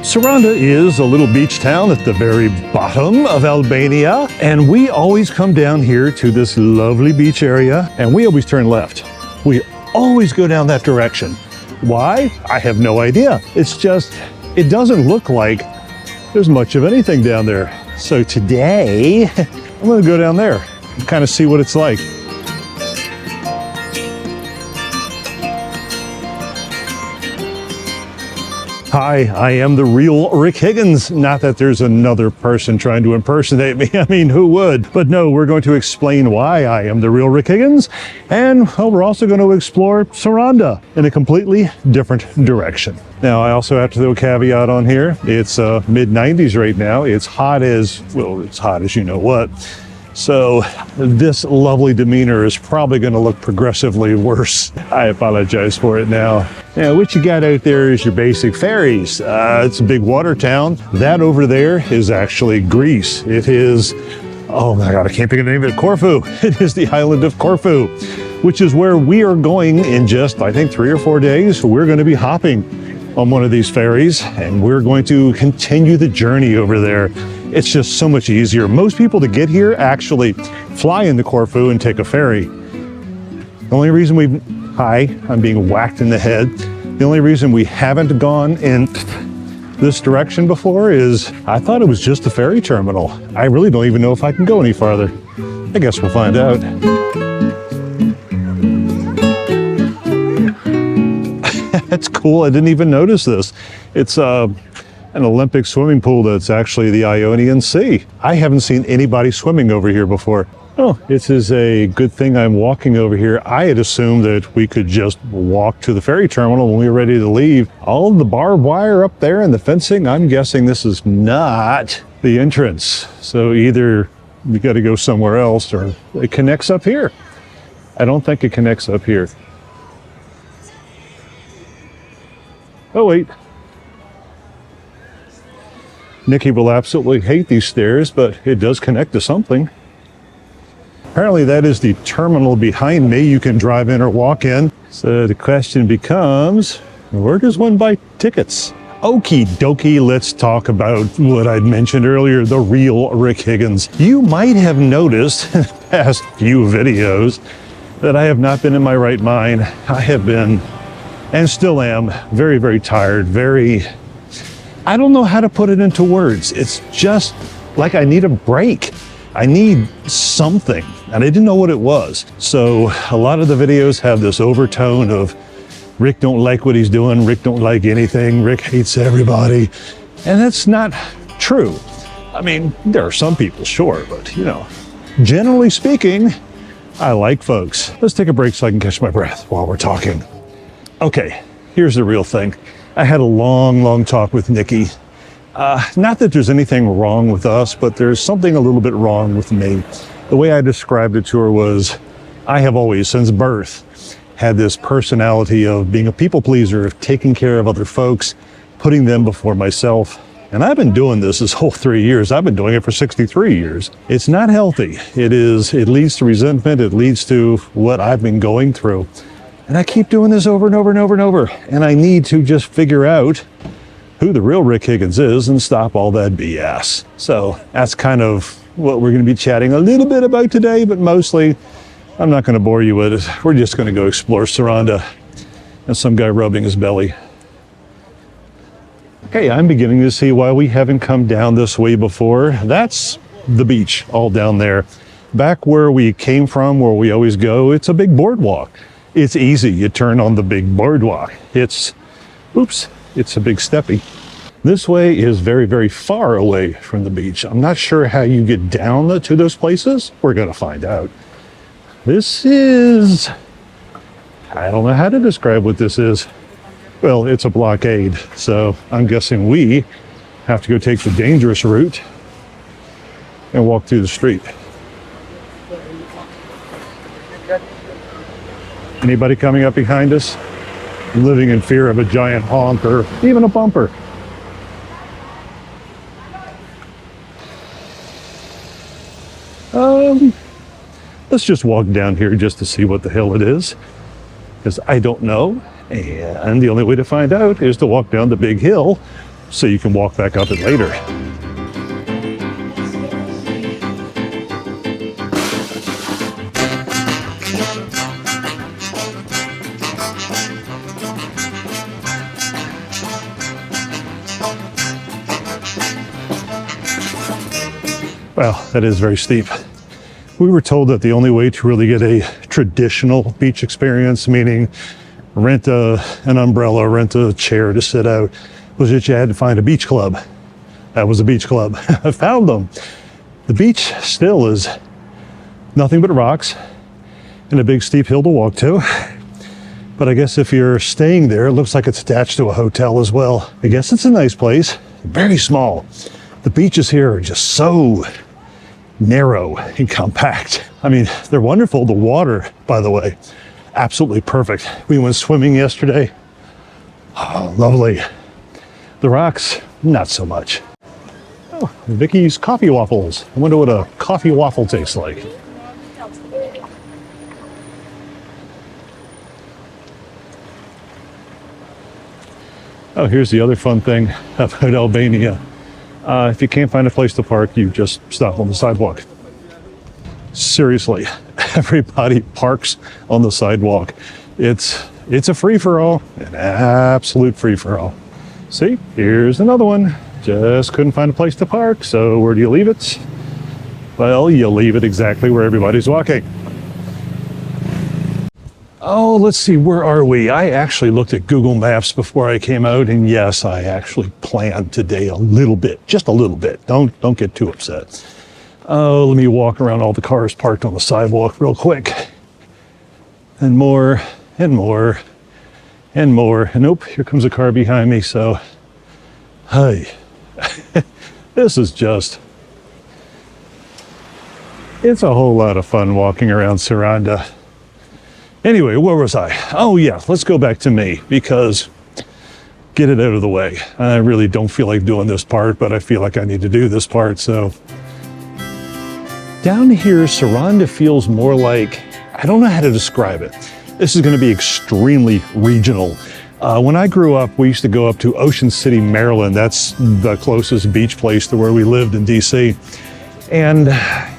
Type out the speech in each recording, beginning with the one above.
Saranda is a little beach town at the very bottom of Albania, and we always come down here to this lovely beach area, and we always turn left. We always go down that direction. Why? I have no idea. It's just, it doesn't look like there's much of anything down there. So today, I'm gonna go down there and kind of see what it's like. Hi, I am the real Rick Higgins. Not that there's another person trying to impersonate me. I mean, who would? But no, we're going to explain why I am the real Rick Higgins. And well, we're also going to explore Saranda in a completely different direction. Now, I also have to throw a caveat on here. It's mid-90s right now. It's hot as, well, it's hot as you know what. So this lovely demeanor is probably going to look progressively worse. I apologize for it now. Now, what you got out there is your basic ferries. It's a big water town. That over there is actually Greece. It is, oh my God, I can't think of the name of it, Corfu. It is the island of Corfu, which is where we are going in just, I think, 3 or 4 days. We're going to be hopping on one of these ferries, and we're going to continue the journey over there. It's just so much easier. Most people to get here actually fly into Corfu and take a ferry. The only reason I'm being whacked in the head. The only reason we haven't gone in this direction before is I thought it was just a ferry terminal. I really don't even know if I can go any farther. I guess we'll find out. That's cool. I didn't even notice this. It's an Olympic swimming pool that's actually the Ionian Sea. I haven't seen anybody swimming over here before. Oh, this is a good thing I'm walking over here. I had assumed that we could just walk to the ferry terminal when we were ready to leave. All the barbed wire up there and the fencing, I'm guessing this is not the entrance. So either we got to go somewhere else or it connects up here. I don't think it connects up here. Oh, wait. Nikki will absolutely hate these stairs, but it does connect to something. Apparently that is the terminal behind me. You can drive in or walk in. So the question becomes, where does one buy tickets? Okie dokie, let's talk about what I'd mentioned earlier, the real Rick Higgins. You might have noticed in the past few videos that I have not been in my right mind. I have been, and still am, very, very tired, I don't know how to put it into words. It's just like I need a break. I need something, and I didn't know what it was. So a lot of the videos have this overtone of Rick don't like what he's doing, Rick don't like anything, Rick hates everybody. And that's not true. I mean, there are some people, sure, but you know, generally speaking, I like folks. Let's take a break so I can catch my breath while we're talking. Okay, here's the real thing. I had a long talk with Nikki. Not that there's anything wrong with us, but there's something a little bit wrong with me. The way I described it to her was, I have always, since birth, had this personality of being a people pleaser, of taking care of other folks, putting them before myself. And I've been doing this whole 3 years. I've been doing it for 63 years. It's not healthy. It leads to resentment. It leads to what I've been going through. And I keep doing this over and over and over and over. And I need to just figure out who the real Rick Higgins is and stop all that BS. So that's kind of what we're going to be chatting a little bit about today, but mostly I'm not going to bore you with it. We're just going to go explore Saranda and some guy rubbing his belly. Okay, I'm beginning to see why we haven't come down this way before. That's the beach all down there. Back where we came from, where we always go, it's a big boardwalk. It's easy. You turn on the big boardwalk. It's a big steppy. This way is very, very far away from the beach. I'm not sure how you get down to those places. We're going to find out. This is, I don't know how to describe what this is. Well, it's a blockade. So I'm guessing we have to go take the dangerous route and walk through the street. Anybody coming up behind us? Living in fear of a giant honk or even a bumper. Let's just walk down here just to see what the hell it is, because I don't know. And the only way to find out is to walk down the big hill so you can walk back up it later. Well, that is very steep. We were told that the only way to really get a traditional beach experience, meaning rent an umbrella, rent a chair to sit out, was that you had to find a beach club. That was a beach club. I found them. The beach still is nothing but rocks and a big steep hill to walk to. But I guess if you're staying there, it looks like it's attached to a hotel as well. I guess it's a nice place, very small. The beaches here are just so narrow and compact. I mean, they're wonderful. The water, by the way, absolutely perfect. We went swimming yesterday. Oh, lovely. The rocks, not so much. Oh, Vicky's coffee waffles. I wonder what a coffee waffle tastes like. Oh, here's the other fun thing about Albania. If you can't find a place to park, you just stop on the sidewalk. Seriously, everybody parks on the sidewalk. It's a free-for-all, an absolute free-for-all. See, here's another one. Just couldn't find a place to park, so where do you leave it? Well, you leave it exactly where everybody's walking. Oh, let's see, where are we? I actually looked at Google Maps before I came out, and yes, I actually planned today a little bit, just a little bit. Don't get too upset. Oh, let me walk around all the cars parked on the sidewalk real quick. And more, and more, and more. And nope, here comes a car behind me, so, hey, this is just, it's a whole lot of fun walking around Saranda. Anyway, where was I? Oh yeah, let's go back to me, because get it out of the way. I really don't feel like doing this part, but I feel like I need to do this part, so. Down here, Saranda feels more like, I don't know how to describe it. This is gonna be extremely regional. When I grew up, we used to go up to Ocean City, Maryland. That's the closest beach place to where we lived in DC. And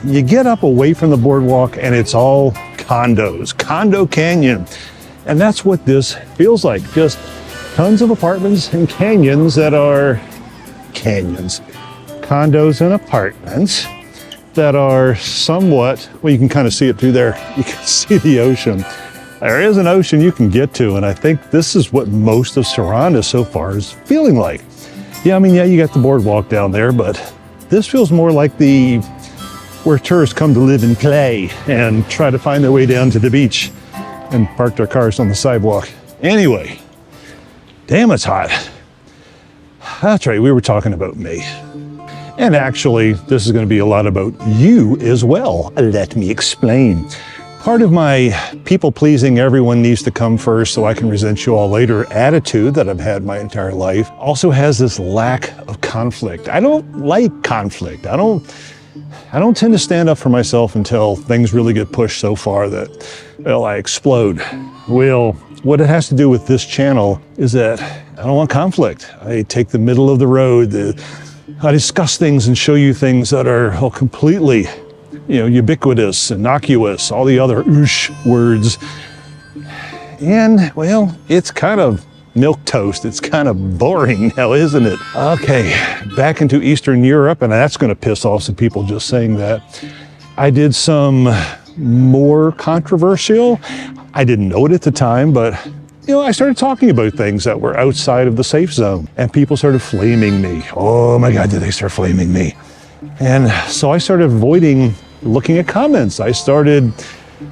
you get up away from the boardwalk and it's all condos, condo canyon. And that's what this feels like. Just tons of apartments and canyons that are canyons. Condos and apartments that are somewhat, well, you can kind of see it through there. You can see the ocean. There is an ocean you can get to, and I think this is what most of Saranda so far is feeling like. Yeah, I mean, yeah, you got the boardwalk down there, but this feels more like where tourists come to live and play and try to find their way down to the beach and park their cars on the sidewalk. Anyway, damn, it's hot. That's right, we were talking about me. And actually, this is going to be a lot about you as well. Let me explain. Part of my people-pleasing, everyone needs to come first so I can resent you all later attitude that I've had my entire life also has this lack of conflict. I don't like conflict. I don't tend to stand up for myself until things really get pushed so far that, well, I explode. Well, what it has to do with this channel is that I don't want conflict. I take the middle of the road. I discuss things and show you things that are completely, ubiquitous, innocuous, all the other oosh words. And, well, it's kind of milquetoast. It's kind of boring now, isn't it? Okay, back into Eastern Europe, and that's going to piss off some people just saying that. I did some more controversial. I didn't know it at the time, but I started talking about things that were outside of the safe zone, and people started flaming me. Oh my God, did they start flaming me? And so I started avoiding looking at comments. I started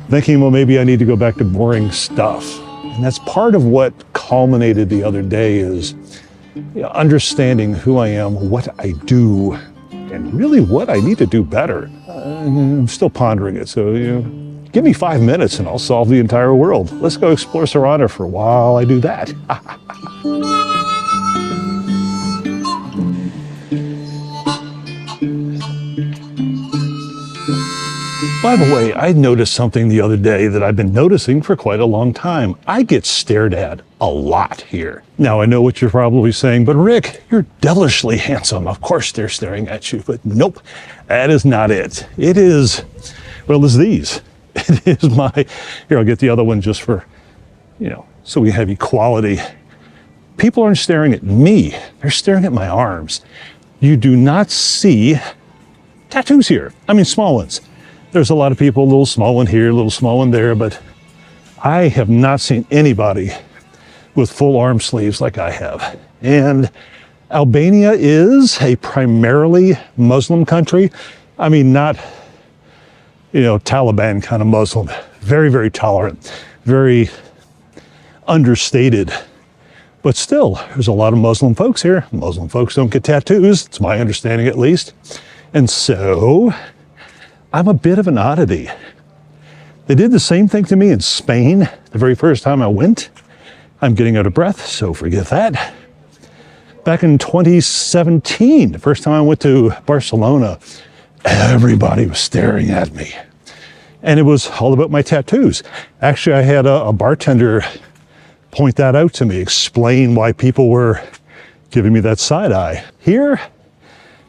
thinking, well, maybe I need to go back to boring stuff. And that's part of what culminated the other day is understanding who I am, what I do, and really what I need to do better. I'm still pondering it, so give me 5 minutes and I'll solve the entire world. Let's go explore Saranda for a while I do that. By the way, I noticed something the other day that I've been noticing for quite a long time. I get stared at a lot here. Now, I know what you're probably saying, but Rick, you're devilishly handsome. Of course they're staring at you, but nope, that is not it. It is, well, it's these. It is my, here, I'll get the other one just for, you know, so we have equality. People aren't staring at me. They're staring at my arms. You do not see tattoos here. I mean, small ones. There's a lot of people, a little small one here, a little small one there, but I have not seen anybody with full arm sleeves like I have. And Albania is a primarily Muslim country. I mean, not, you know, Taliban kind of Muslim. Very, very tolerant, very understated. But still, there's a lot of Muslim folks here. Muslim folks don't get tattoos. It's my understanding, at least. And so I'm a bit of an oddity. They did the same thing to me in Spain the very first time I went. I'm getting out of breath, so forget that. Back in 2017, the first time I went to Barcelona, everybody was staring at me. And it was all about my tattoos. Actually, I had a bartender point that out to me, explain why people were giving me that side eye. Here,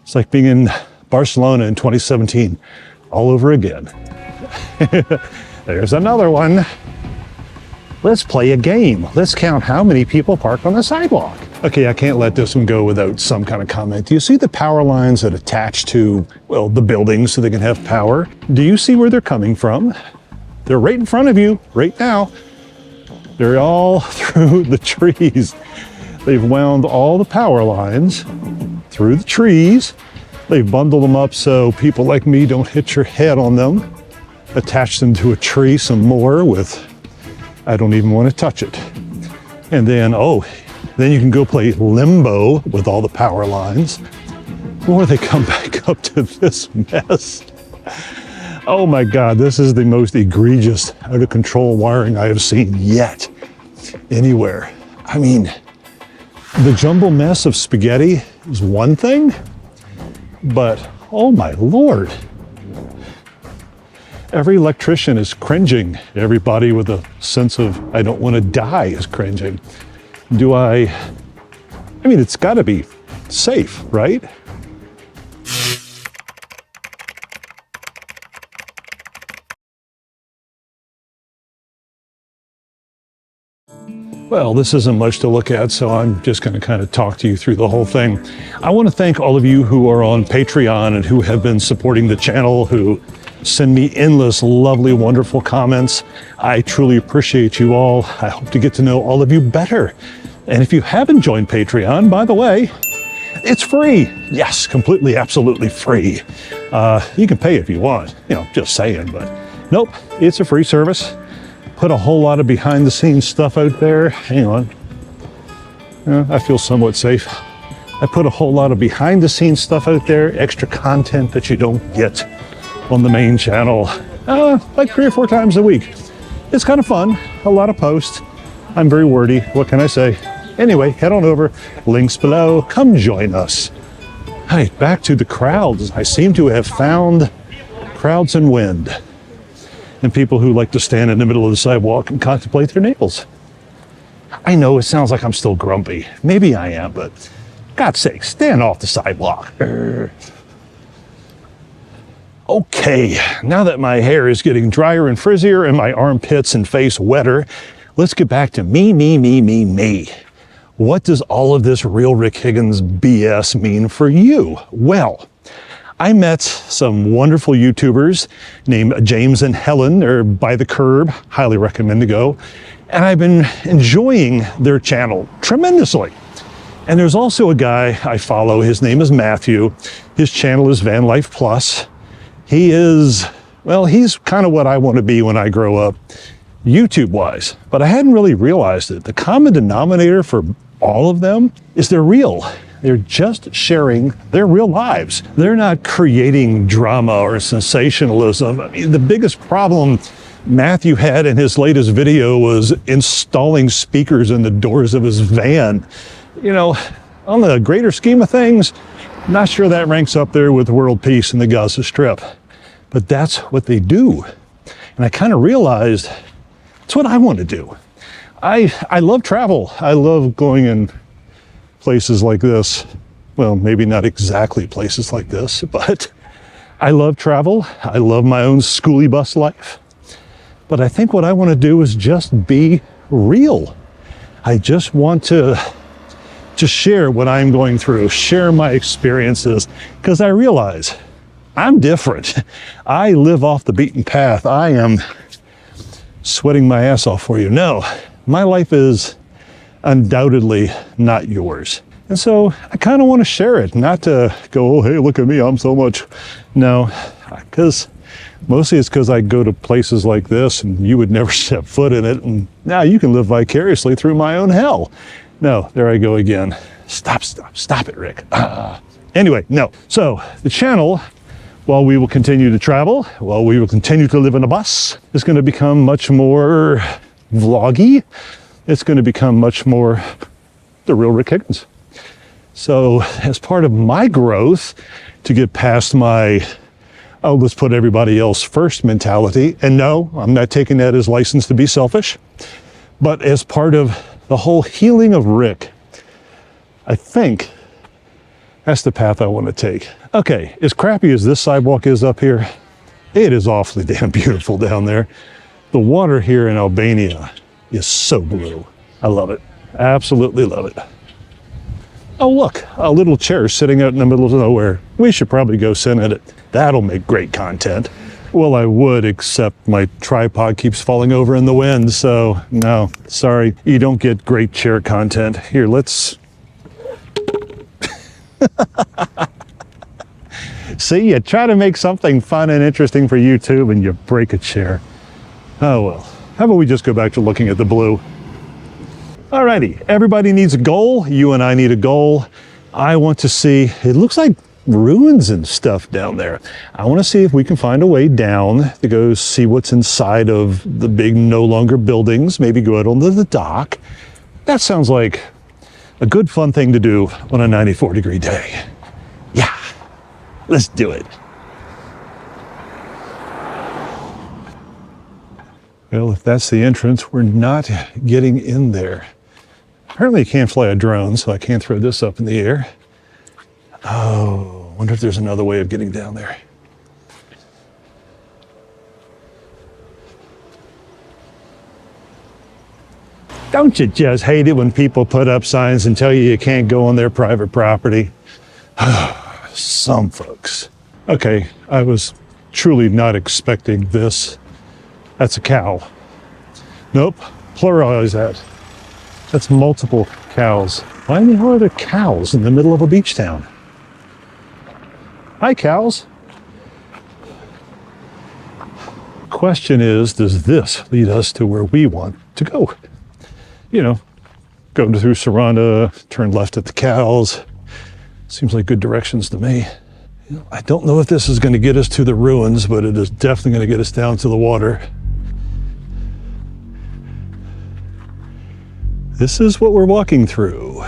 it's like being in Barcelona in 2017. All over again. There's another one. Let's play a game. Let's count how many people park on the sidewalk. Okay, I can't let this one go without some kind of comment. Do you see the power lines that attach to, well, the buildings so they can have power? Do you see where they're coming from? They're right in front of you right now. They're all through the trees. They've wound all the power lines through the trees. They've bundled them up so people like me don't hit your head on them. Attach them to a tree some more with, I don't even want to touch it. And then, oh, then you can go play limbo with all the power lines. Or they come back up to this mess. Oh my God, this is the most egregious, out of control wiring I have seen yet anywhere. I mean, the jumble mess of spaghetti is one thing, but oh my Lord. Every electrician is cringing. Everybody with a sense of, I don't want to die is cringing. I mean, it's gotta be safe, right? Well, this isn't much to look at, so I'm just going to kind of talk to you through the whole thing. I want to thank all of you who are on Patreon and who have been supporting the channel, who send me endless, lovely, wonderful comments. I truly appreciate you all. I hope to get to know all of you better. And if you haven't joined Patreon, by the way, it's free. Yes, completely, absolutely free. You can pay if you want, you know, just saying, but nope, it's a free service. Put a whole lot of behind the scenes stuff out there. Hang on. I feel somewhat safe. I put a whole lot of behind the scenes stuff out there, extra content that you don't get on the main channel, like 3 or 4 times a week. It's kind of fun, a lot of posts. I'm very wordy, what can I say? Anyway, head on over, links below, come join us. Hey, back to the crowds. I seem to have found crowds and wind. And people who like to stand in the middle of the sidewalk and contemplate their nails. I know it sounds like I'm still grumpy. Maybe I am, but God's sake, stand off the sidewalk. Okay, now that my hair is getting drier and frizzier and my armpits and face wetter, let's get back to me. What does all of this real Rick Higgins BS mean for you? Well, I met some wonderful YouTubers named James and Helen. They're by the curb, highly recommend to go. And I've been enjoying their channel tremendously. And there's also a guy I follow, his name is Matthew. His channel is Van Life Plus. He is, well, he's kind of what I want to be when I grow up, YouTube-wise. But I hadn't really realized it. The common denominator for all of them is they're real. They're just sharing their real lives. They're not creating drama or sensationalism. I mean, the biggest problem Matthew had in his latest video was installing speakers in the doors of his van. You know, on the greater scheme of things, not sure that ranks up there with world peace and the Gaza Strip. but that's what they do. And I kind of realized it's what I want to do. I love travel. I love going in places like this. Well, maybe not exactly places like this, but I love travel. I love my own schoolie bus life. But I think what I want to do is just be real. I just want to share what I'm going through, share my experiences, because I realize I'm different. I live off the beaten path. I am sweating my ass off for you. No, my life is undoubtedly not yours. And so I kind of want to share it, not to go, oh, hey, look at me, I'm so much. No, because mostly it's because I go to places like this and you would never step foot in it. And now you can live vicariously through my own hell. No, there I go again. Stop it, Rick. Anyway, no. So the channel, while we will continue to travel, while we will continue to live in a bus, is going to become much more vloggy. It's going to become much more the real Rick Higgins. So as part of my growth, to get past my, oh, let's put everybody else first mentality, and no, I'm not taking that as license to be selfish, but as part of the whole healing of Rick, I think that's the path I want to take. Okay, as crappy as this sidewalk is up here, it is awfully damn beautiful down there. The water here in Albania is so blue. I love it. Absolutely love it. Oh, look, a little chair sitting out in the middle of nowhere. We should probably go sit in it. That'll make great content. Well, I would, except my tripod keeps falling over in the wind, so no, sorry, you don't get great chair content. Here, let's... See, you try to make something fun and interesting for YouTube and you break a chair. Oh well, how about we just go back to looking at the blue? Alrighty, everybody needs a goal. You and I need a goal. I want to see, it looks like ruins and stuff down there. I want to see if we can find a way down to go see what's inside of the big no longer buildings, maybe go out onto the dock. That sounds like a good fun thing to do on a 94-degree day. Yeah, let's do it. Well, if that's the entrance, we're not getting in there. Apparently you can't fly a drone, so I can't throw this up in the air. Oh, wonder if there's another way of getting down there. Don't you just hate it when people put up signs and tell you can't go on their private property? Some folks. Okay, I was truly not expecting this. That's a cow. Nope, pluralize that. That's multiple cows. Why in the hell are there cows in the middle of a beach town? Hi, cows. Question is, does this lead us to where we want to go? You know, go through Saranda, turn left at the cows. Seems like good directions to me. You know, I don't know if this is going to get us to the ruins, but it is definitely going to get us down to the water. This is what we're walking through.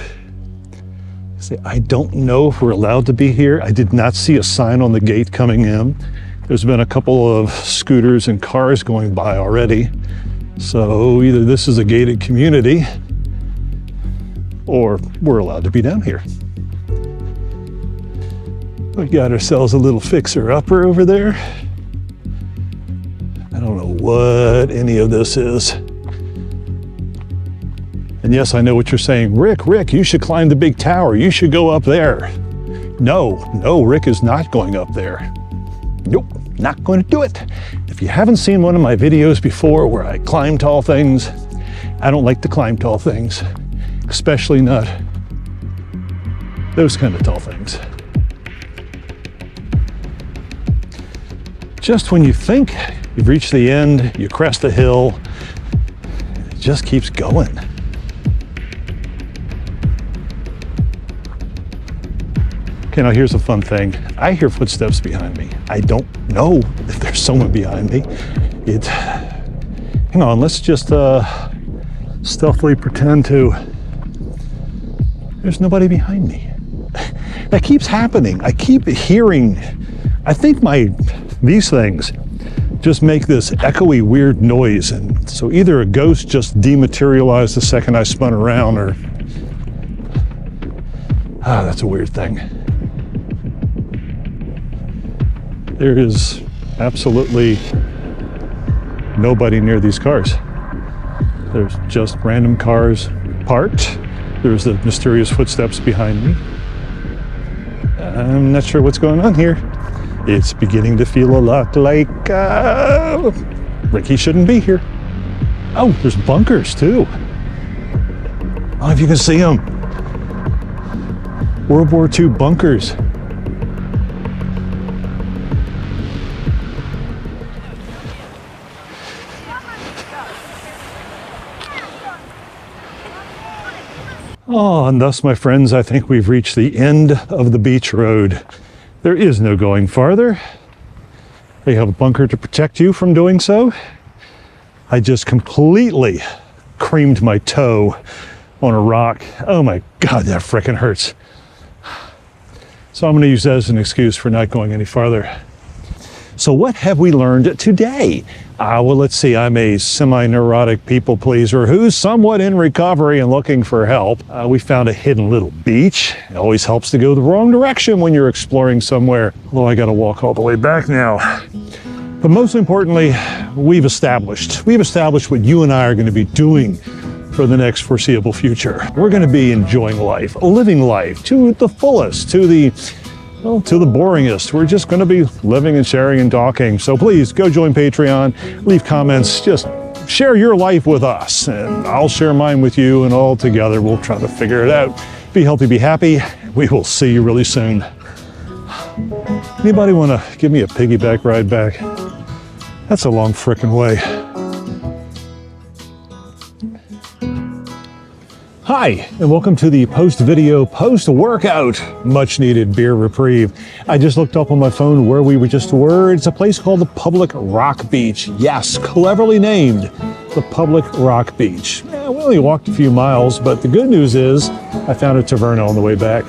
See, I don't know if we're allowed to be here. I did not see a sign on the gate coming in. There's been a couple of scooters and cars going by already. So either this is a gated community or we're allowed to be down here. We got ourselves a little fixer-upper over there. I don't know what any of this is. And yes, I know what you're saying. Rick, you should climb the big tower. You should go up there. No, Rick is not going up there. Nope, not going to do it. If you haven't seen one of my videos before where I climb tall things, I don't like to climb tall things, especially not those kind of tall things. Just when you think you've reached the end, you crest the hill, it just keeps going. Okay, now here's a fun thing. I hear footsteps behind me. I don't know if there's someone behind me. Hang on, let's just stealthily pretend to, there's nobody behind me. That keeps happening. I keep hearing, I think my These things just make this echoey, weird noise. And so either a ghost just dematerialized the second I spun around, or that's a weird thing. There is absolutely nobody near these cars. There's just random cars parked. There's the mysterious footsteps behind me. I'm not sure what's going on here. It's beginning to feel a lot like Ricky shouldn't be here. Oh, there's bunkers too. I don't know if you can see them. World War II bunkers. Oh, and thus, my friends, I think we've reached the end of the beach road. There is no going farther. They have a bunker to protect you from doing so. I just completely creamed my toe on a rock. Oh my God, that frickin' hurts. So I'm going to use that as an excuse for not going any farther. So what have we learned today? Well, let's see, I'm a semi-neurotic people pleaser who's somewhat in recovery and looking for help. We found a hidden little beach. It always helps to go the wrong direction when you're exploring somewhere. Although I gotta walk all the way back now. But most importantly, we've established what you and I are gonna be doing for the next foreseeable future. We're gonna be enjoying life, living life to the fullest, to the boringest. We're just going to be living and sharing and talking. So please go join Patreon, leave comments, just share your life with us, and I'll share mine with you, and all together we'll try to figure it out. Be healthy, be happy. We will see you really soon. Anybody want to give me a piggyback ride back? That's a long frickin' way. Hi, and welcome to the post-video, post-workout, much-needed beer reprieve. I just looked up on my phone where we just were. It's a place called the Public Rock Beach. Yes, cleverly named, the Public Rock Beach. We only walked a few miles, but the good news is I found a taverna on the way back.